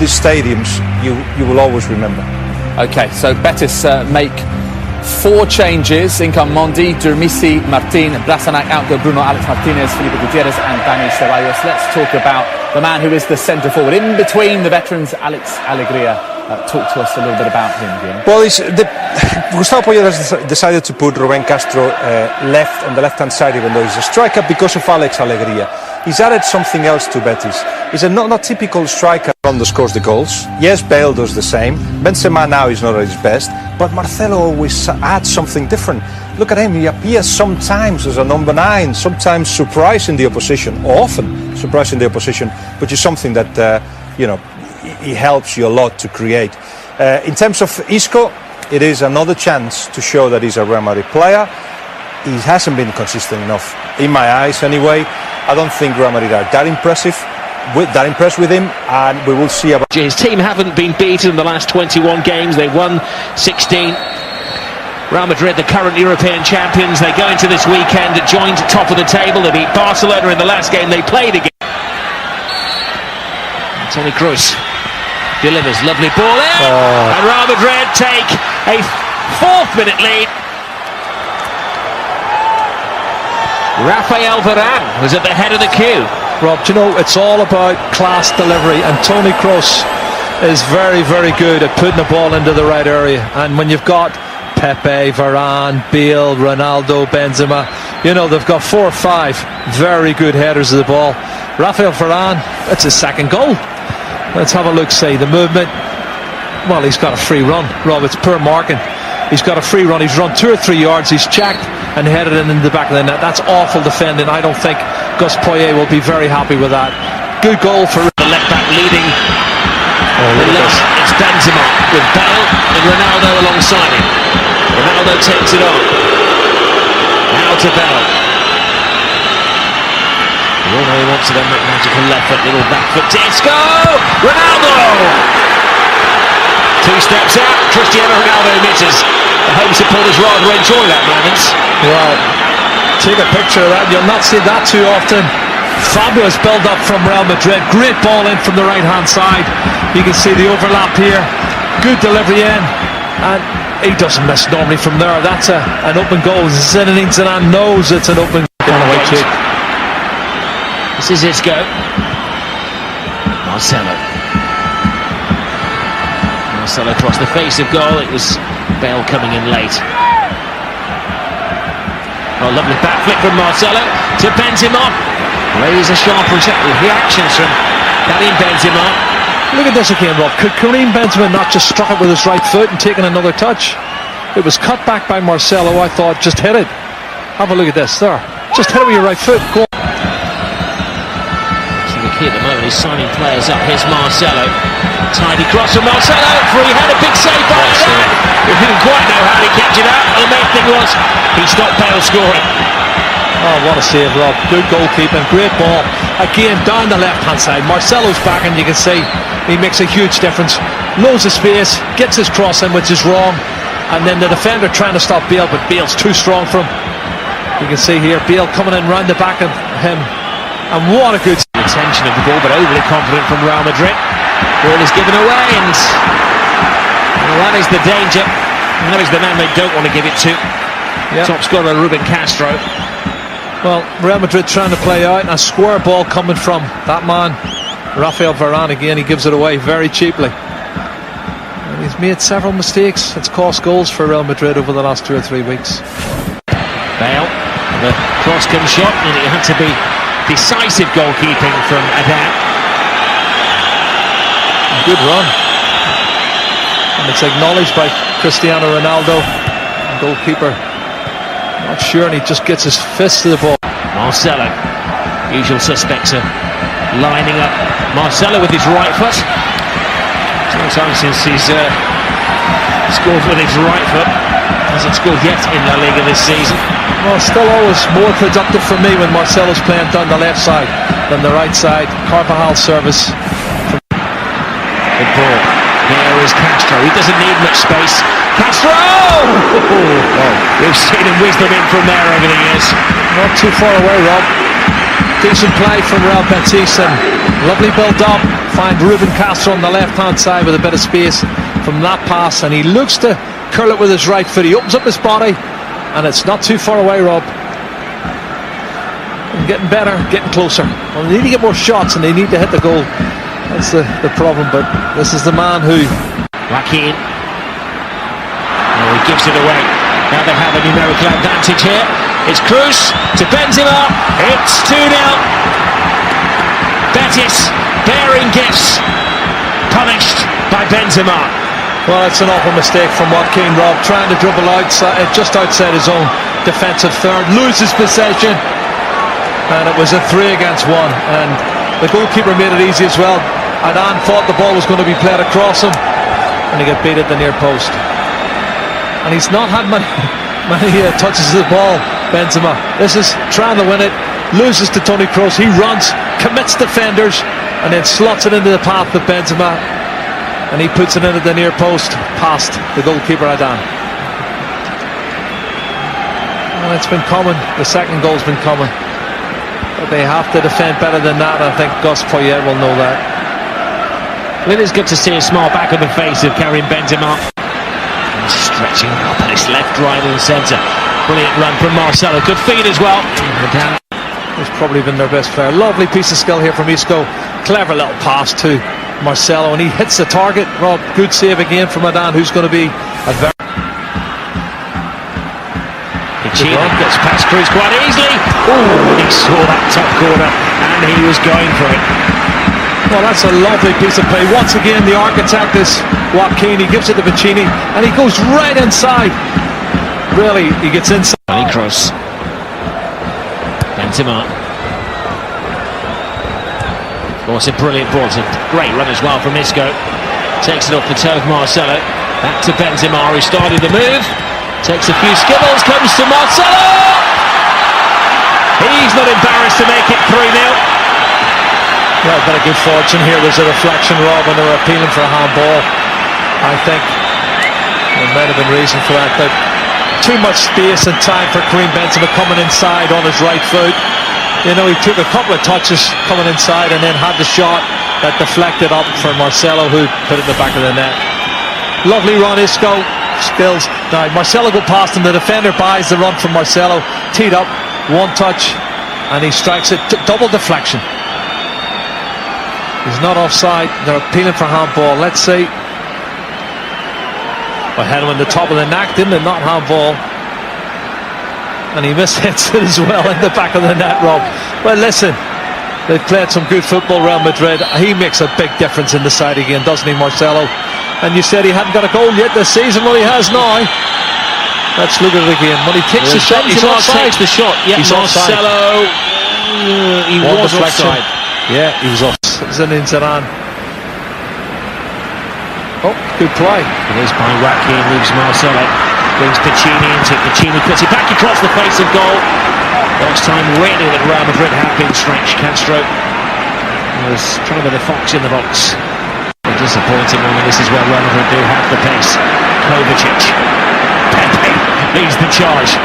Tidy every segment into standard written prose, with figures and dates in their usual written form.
these stadiums, you will always remember. Okay, so Betis make 4 changes. In come Mondi, Durmisi, Martin, Brasanac, out go Bruno, Alex Martinez, Felipe Gutierrez and Dani Ceballos. Let's talk about the man who is the centre forward. In between the veterans, Alex Alegría. Talk to us a little bit about him, Guillaume. Well, Gustavo Poyet has decided to put Rubén Castro left on the left-hand side, even though he's a striker, because of Alex Alegría. He's added something else to Betis. He's a not typical striker. Ronaldo scores the goals. Yes, Bale does the same. Benzema now is not at his best, but Marcelo always adds something different. Look at him. He appears sometimes as a number 9, sometimes surprising the opposition, or often surprising the opposition, which is something that he helps you a lot to create. In terms of Isco, it is another chance to show that he's a Real Madrid player. He hasn't been consistent enough, in my eyes anyway. I don't think Real Madrid are that impressed with him, and we will see about... His team haven't been beaten in the last 21 games. They won 16. Real Madrid, the current European champions, they go into this weekend joined top of the table. They beat Barcelona in the last game they played again. Toni Kroos delivers, lovely ball in, and Real Madrid take a 4th-minute lead. Rafael Varane was at the head of the queue. Rob, do you know, it's all about class delivery, and Toni Kroos is very, very good at putting the ball into the right area. And when you've got Pepe, Varane, Bale, Ronaldo, Benzema, they've got 4 or 5 very good headers of the ball. Rafael Varane, that's his 2nd goal. Let's have a look, see the movement. Well, he's got a free run, Rob, it's poor marking. He's got a free run, he's run 2 or 3 yards, he's checked and headed it in the back of the net. That's awful defending. I don't think Gus Poyet will be very happy with that. Good goal for the left back leading. It's Benzema with Bale and Ronaldo alongside him. Ronaldo takes it on. Now to Bale. We all know he wants to then make magical left foot, little back foot to Isco! Ronaldo! 2 steps out, Cristiano Ronaldo misses. The home supporters rather enjoy that moment. Well, take a picture of that, you'll not see that too often. Fabulous build-up from Real Madrid, great ball in from the right-hand side. You can see the overlap here, good delivery in, and he doesn't miss normally from there. That's an open goal. Zinedine Zidane knows it's an open goal. This is Isco. Marcelo across the face of goal. It was Bale coming in late. Oh, lovely back flick from Marcelo to Benzema. Razor sharp reactions from Karim Benzema. Look at this again, Rob. Could Karim Benzema not just struck it with his right foot and taken another touch? It was cut back by Marcelo. I thought, just hit it. Have a look at this there. Just hit it with your right foot. Go on. At the moment he's signing players up. Here's Marcelo, tidy cross from Marcelo, free header, big save by Varane. We didn't quite know how he kept it out, and the main thing was he stopped Bale scoring. Oh, what a save, Rob. Good goalkeeping, great ball. Again, down the left hand side, Marcelo's back, and you can see he makes a huge difference. Loads of space, gets his cross in, which is wrong, and then the defender trying to stop Bale, but Bale's too strong for him. You can see here Bale coming in round the back of him, and what a good retention of the ball, but overly confident from Real Madrid. Ball is given away, and that is the danger. And that is the man they don't want to give it to. Yep. Top scorer Rubén Castro. Well, Real Madrid trying to play out, and a square ball coming from that man, Rafael Varane. Again, he gives it away very cheaply. And he's made several mistakes. It's cost goals for Real Madrid over the last 2 or 3 weeks. Bale, the cross comes shot, and it had to be decisive goalkeeping from Adan. Good run. And it's acknowledged by Cristiano Ronaldo. Goalkeeper not sure, and he just gets his fist to the ball. Marcelo, usual suspects are lining up. Marcelo with his right foot. It's a long time since he's scored with his right foot. Hasn't scored yet in La Liga this season. Well, still always more productive for me when Marcelo's playing down the left side than the right side. Carvajal service. Good ball. There is Castro. He doesn't need much space. Castro! We've seen him whiz them in from there over the years. Not too far away, Rob. Decent play from Real Betis, and lovely build up. find Ruben Castro on the left-hand side with a bit of space from that pass, and he looks to curl it with his right foot. He opens up his body, and it's not too far away, Rob. And getting better, getting closer. Well, they need to get more shots, and they need to hit the goal. That's the problem, but this is the man who... Joaquin. Oh, he gives it away. Now they have a numerical advantage here. It's Cruz to Benzema. It's 2-0. Betis bearing gifts. Punished by Benzema. Well, it's an awful mistake from Joaquin, Rob. Trying to dribble outside, just outside his own defensive third. Loses possession. And it was a 3 against 1. And the goalkeeper made it easy as well. Adan thought the ball was going to be played across him, and he got beat at the near post. And he's not had many touches of the ball, Benzema. This is trying to win it, loses to Toni Kroos. He runs, commits defenders, and then slots it into the path of Benzema, and he puts it in at the near post, past the goalkeeper Adan. Well, it's been coming. The second goal's been coming, but they have to defend better than that. I think Gus Poyet will know that. Well, it is good to see a smile back on the face of Karim Benzema. He's stretching up on his left, right and centre. Brilliant run from Marcelo. Good feed as well. He's probably been their best player. Lovely piece of skill here from Isco. Clever little pass to Marcelo, and he hits the target. Rob, good save again from Adan, who's going to be a very... Pichina gets past Cruz quite easily. Oh, he saw that top corner and he was going for it. Well, that's a lovely piece of play. Once again, the architect is Joaquin. He gives it to Pichini, and he goes right inside. Really, he gets inside. Toni Kroos. Benzema. Of course, a brilliant ball. It's a great run as well from Isco. Takes it off the toe of Marcelo. Back to Benzema, who started the move. Takes a few skibbles, comes to Marcelo. He's not embarrassed to make it 3-0. Well, a bit of good fortune here. There's a reflection, Rob, and they're appealing for a handball. I think there might have been reason for that, but too much space and time for Karim Benzema coming inside on his right foot. You know, he took a couple of touches coming inside and then had the shot that deflected up for Marcelo, who put it in the back of the net. Lovely run, Isco. Skills. Now, Marcelo go past him. The defender buys the run from Marcelo. Teed up, one touch, and he strikes it. Double deflection. He's not offside. They're appealing for handball. Let's see. Well, had him on the top of the neck, didn't it? Not handball. And he mishits it as well in the back of the net, Rob. Well, listen, they've played some good football, Real Madrid. He makes a big difference in the side again, doesn't he, Marcelo? And you said he hadn't got a goal yet this season. Well, he has now. Let's look at it again. When he takes the shot, he's offside. Takes the shot. Yeah, he's Marcelo. He was offside. Yeah, he was offside. Zinedine Zidane. Oh, good play. It is by Joaquin, moves Marcelo. Brings Pichini into it. Pichini puts it back across the face of goal. Last time really that Real Madrid have been stretched. Castro was trying to be the fox in the box. A disappointing one, and this is where Real Madrid do have the pace. Kovacic. Pepe leads the charge.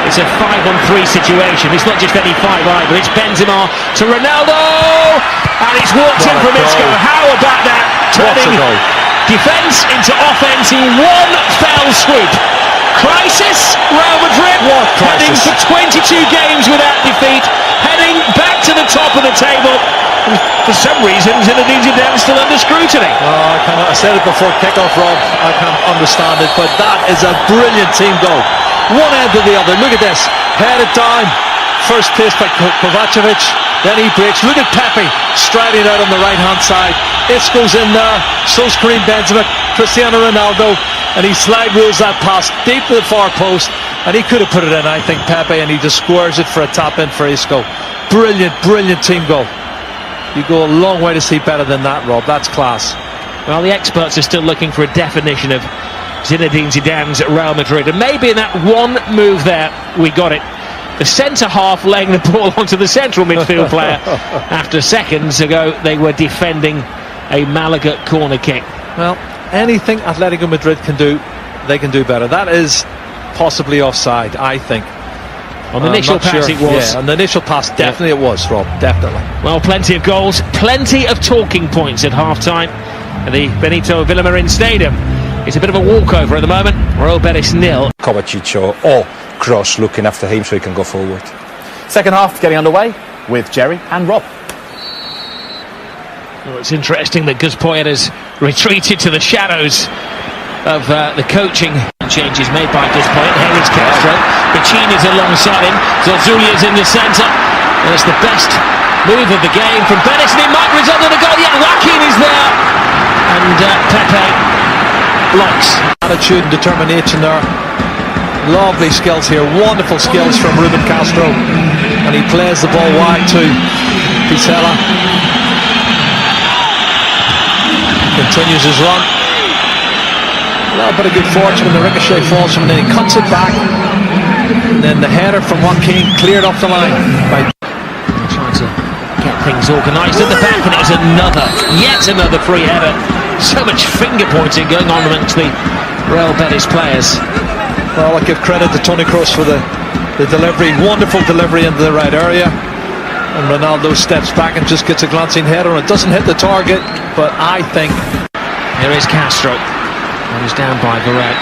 It's a 5-on-3 situation. It's not just any 5 either. It's Benzema to Ronaldo, and it's walked in from Isco. How about that? Turning defence into offence in one fell swoop. Crisis, Real Madrid. Heading for 22 games without defeat. Heading back to the top of the table. For some reason, Zinedine Zidane still under scrutiny. Oh, I said it before kick-off, Rob. I can't understand it, but that is a brilliant team goal. One end to the other. Look at this. Headed down. First place by Kovacevic. Then he breaks. Look at Pepe striding out on the right-hand side. Isco's in there. So's Karim Benzema. Cristiano Ronaldo. And he slide rules that pass deep to the far post. And he could have put it in, I think, Pepe. And he just squares it for a tap-in for Isco. Brilliant, brilliant team goal. You go a long way to see better than that, Rob. That's class. Well, the experts are still looking for a definition of Zinedine Zidane's Real Madrid, and maybe in that one move there we got it. The centre half laying the ball onto the central midfield player after seconds ago they were defending a Malaga corner kick. Well, anything Atletico Madrid can do, they can do better. That is possibly offside, I think. On the initial pass it was. Yeah, on the initial pass, definitely it was, Rob, definitely. Well, plenty of goals, plenty of talking points at half-time at the Benito Villamarin Stadium. It's a bit of a walkover at the moment. Real Betis 0. Kovacic or Kroos looking after him so he can go forward. Second half getting underway with Jerry and Rob. Well, it's interesting that Gus Poyet has retreated to the shadows of the coaching changes made by Gus Poyet. Here is Castro. Bacchini's alongside him. Zorzulia's in the centre. And it's the best move of the game from Betis, and it might result in a goal. Yeah, Joaquin is there. And Pepe blocks. Attitude and determination there. Lovely skills here. Wonderful skills from Ruben Castro. And he plays the ball wide to Pizella. Continues his run. A little bit of good fortune when the ricochet falls from him, and then he cuts it back. And then the header from Joaquin cleared off the line. Trying to get things organised at the back, and it was yet another free header. So much finger pointing going on amongst the Real Betis players. Well, I give credit to Toni Kroos for the delivery. Wonderful delivery into the right area. And Ronaldo steps back and just gets a glancing header, and it doesn't hit the target, but I think... Here is Castro. And he's down by Varane.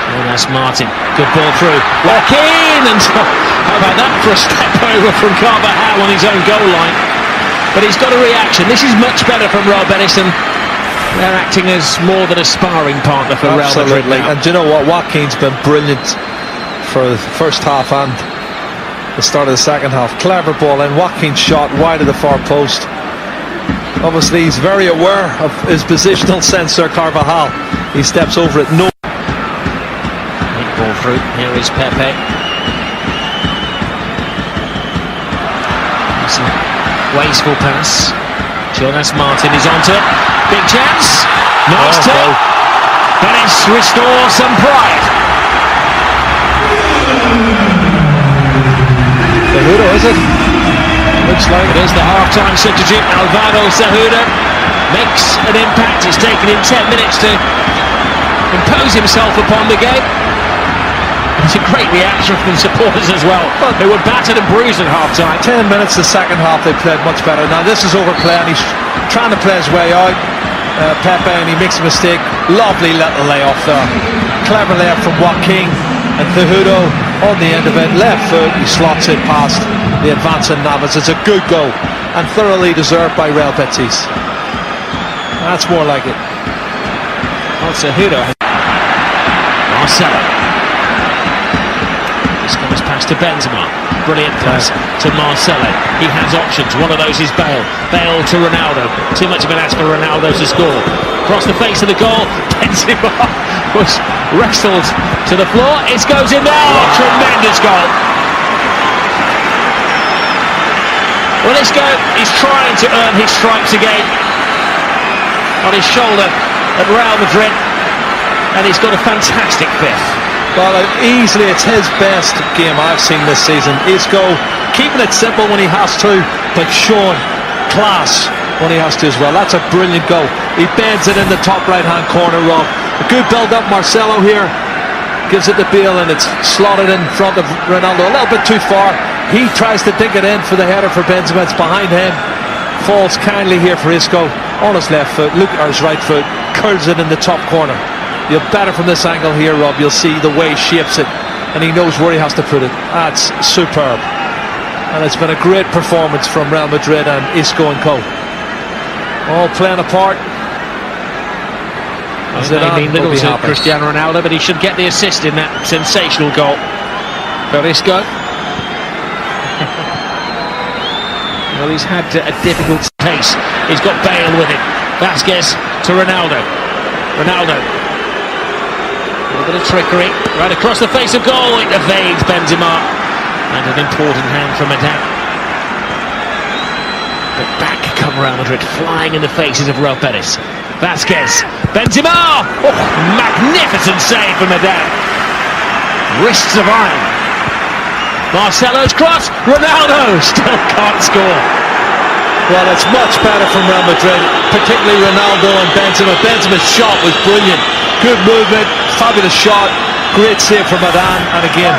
Jonas Martin. Good ball through. Joaquin! And how about that for a step over from Carvajal on his own goal line? But he's got a reaction. This is much better from Real Betis, and they're acting as more than a sparring partner for Real Madrid now. And do you know what? Joaquin's been brilliant for the first half and the start of the second half. Clever ball, and Joaquin shot wide of the far post. Obviously he's very aware of his positional sense, Sir Carvajal. He steps over it. No ball through. Here is Pepe. It's a wasteful pass. Jonas Martin is onto it. Big chance. Nice take. Betis restore some pride. Cejudo, is it? Looks like it is the half-time substitute. Alvaro Cejudo makes an impact. It's taken him 10 minutes to impose himself upon the game. It's a great reaction from supporters as well. They were battered and bruised at half-time. 10 minutes the second half, they played much better. Now this is overplay, and he's trying to play his way out. Pepe, and he makes a mistake. Lovely little layoff there. Clever layup from Joaquin, and Cejudo on the end of it. Left foot, he slots it past the advancing Navas. It's a good goal, and thoroughly deserved by Real Betis. That's more like it. Oh, Cejudo. Marcelo. This comes past to Benzema. Brilliant pass to Marcelo. He has options. One of those is Bale. Bale to Ronaldo. Too much of an ask for Ronaldo to score. Across the face of the goal. Benzema was wrestled to the floor. It goes in there. Oh, tremendous goal. Well, this guy is trying to earn his stripes again. On his shoulder at Real Madrid. And he's got a fantastic fifth. Well, easily it's his best game I've seen this season. Isco keeping it simple when he has to, but showing class when he has to as well. That's a brilliant goal. He bends it in the top right-hand corner, Rob. A good build-up. Marcelo here gives it to Bale, and it's slotted in front of Ronaldo. A little bit too far. He tries to dig it in for the header for Benzema. It's behind him. Falls kindly here for Isco on his left foot. Look at his right foot. Curls it in the top corner. You're better from this angle here, Rob. You'll see the way he shapes it, and he knows where he has to put it. That's superb. And it's been a great performance from Real Madrid and Isco and co. All playing a part. It may mean little to Cristiano Ronaldo, but he should get the assist in that sensational goal. For Isco. Well, he's had a difficult pace. He's got Bale with it. Vasquez to Ronaldo. Ronaldo. A little bit of trickery, right across the face of goal. It evades Benzema, and an important hand from Madrid. But back come Real Madrid, flying in the faces of Real Betis. Vasquez, Benzema, oh, magnificent save from Madrid. Wrists of iron. Marcelo's cross, Ronaldo still can't score. Well, it's much better from Real Madrid, particularly Ronaldo and Benzema. Benzema's shot was brilliant. Good movement, fabulous shot. Great save from Adan, and again,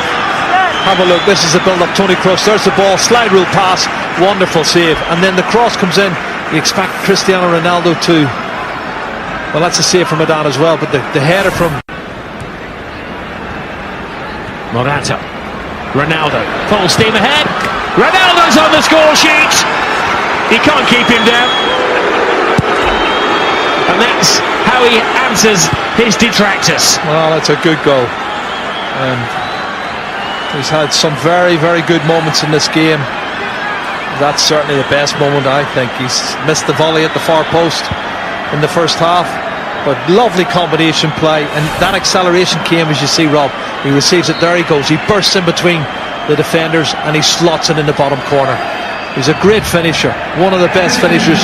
have a look, this is the build-up, Toni Kroos, there's the ball, slide rule pass, wonderful save, and then the cross comes in, you expect Cristiano Ronaldo to, well, that's a save from Adan as well, but the header from Morata, Ronaldo, full steam ahead, Ronaldo's on the score sheet, he can't keep him down, and that's how he answers his detractors. Well, that's a good goal, and he's had some very, very good moments in this game. That's certainly the best moment, I think. He's missed the volley at the far post in the first half, but lovely combination play, and that acceleration came, as you see, Rob. He receives it, there he goes, he bursts in between the defenders and he slots it in the bottom corner. He's a great finisher, one of the best finishers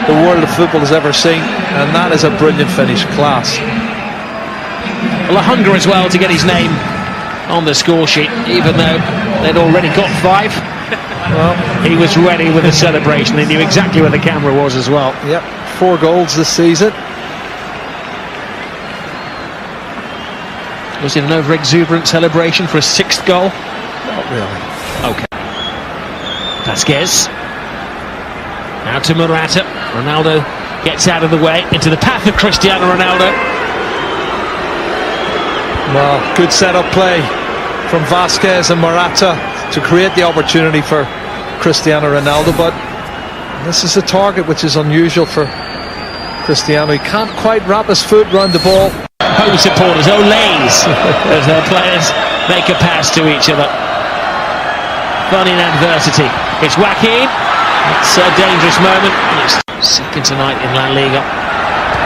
the world of football has ever seen, and that is a brilliant finish, class. Well, a hunger as well to get his name on the score sheet, even though they'd already got 5. Well, he was ready with a celebration. He knew exactly where the camera was as well. Yep, 4 goals this season. Was it an over-exuberant celebration for a 6th goal? Not really. Okay. Vasquez. Now to Morata. Ronaldo gets out of the way into the path of Cristiano Ronaldo. Well, good set-up play from Vasquez and Morata to create the opportunity for Cristiano Ronaldo, but this is a target which is unusual for Cristiano. He can't quite wrap his foot around the ball. Home supporters, olays, as their players make a pass to each other. Fun in adversity. It's Joaquin. It's a dangerous moment. It's second tonight in La Liga.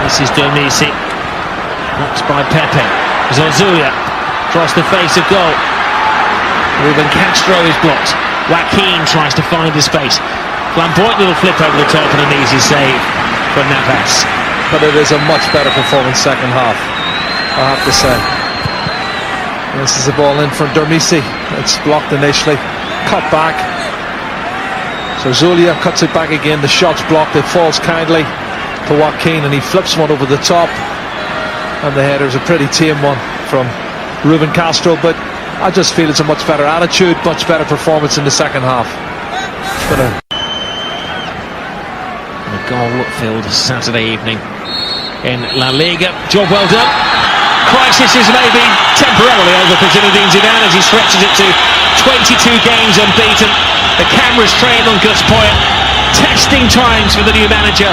This is Dormisi. Blocked by Pepe. Zozulia across the face of goal. Ruben Castro is blocked. Joaquin tries to find his space. Flamboyant little flip over the top and an easy save from Navas. But it is a much better performance second half, I have to say. This is the ball in from Dormisi. It's blocked initially, cut back. So Zulia cuts it back again, the shot's blocked, it falls kindly to Joaquin and he flips one over the top. And the header's a pretty tame one from Ruben Castro, but I just feel it's a much better attitude, much better performance in the second half. A goal-filled Saturday evening in La Liga. Job well done. Crisis is maybe temporarily over for Zinedine Zidane as he stretches it to 22 games unbeaten. The cameras trained on Gus Poyet. Testing times for the new manager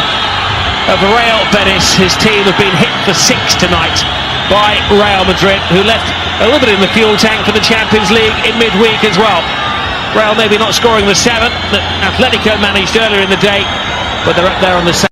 of Real Betis. His team have been hit for 6 tonight by Real Madrid, who left a little bit in the fuel tank for the Champions League in midweek as well. Real maybe not scoring the 7 that Atletico managed earlier in the day, but they're up there on the